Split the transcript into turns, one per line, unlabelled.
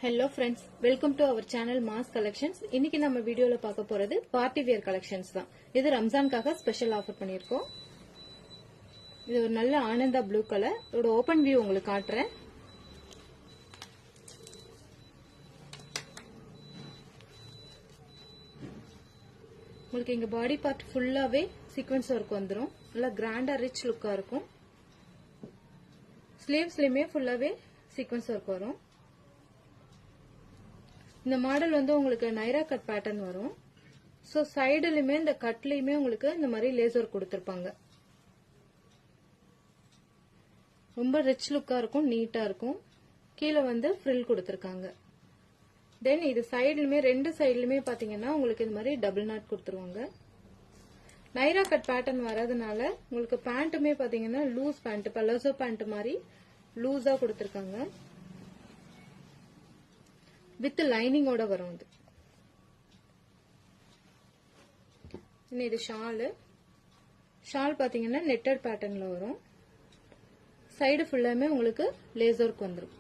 Hello friends, welcome to our channel Mass Collections. இன்னைக்கு நம்ம வீடியோல பார்க்க போறது பார்ட்டி வியர் கலெக்ஷன்ஸ் தான். இது ரம்ஜான்காக ஸ்பெஷல் ஆஃபர் பண்ணிருக்கோம். இது ஒரு நல்ல ஆனந்தா ப்ளூ கலர். இதோட ஓபன் வியூ உங்களுக்கு காட்டுறேன். உங்களுக்கு இங்க பாடி பார்ட் ஃபுல்லாவே சீக்வென்ஸ் ஒர்க் வந்துரும். நல்ல கிராண்டா ரிச் லுக்கா இருக்கும். ஸ்லீவ்ஸ்லயுமே ஃபுல்லாவே சீக்வென்ஸ் ஒர்க் வரும். இந்த மாடல் வந்து உங்களுக்கு நைரா கட் பேட்டர்ன் வரும். சோ சைடுலயுமே இந்த கட்லயுமே உங்களுக்கு இந்த மாதிரி லேசர் கொடுத்திருப்பாங்க. ரொம்ப ரிச் லுக்கா இருக்கும், நீட்டா இருக்கும். கீழே வந்து ஃப்ரில் கொடுத்திருக்காங்க. தென் இது சைடுலயுமே ரெண்டு சைடுலயுமே பாத்தீங்கன்னா உங்களுக்கு இந்த மாதிரி டபுள் நாட் கொடுத்துருவாங்க. நைரா கட் பேட்டர்ன் வரதுனால உங்களுக்கு பேண்ட்டுமே பாத்தீங்கன்னா லூஸ் பேண்ட், பலோசோ பேண்ட் மாதிரி லூஸா கொடுத்திருக்காங்க. வித் லைனிங்கோட வரும். இது ஷால் பாத்தீங்கன்னா நெட்டட் பேட்டர்ன்ல வரும். சைடு ஃபுல்லாமே உங்களுக்கு லேஸ் ஒர்க் வந்துடும்.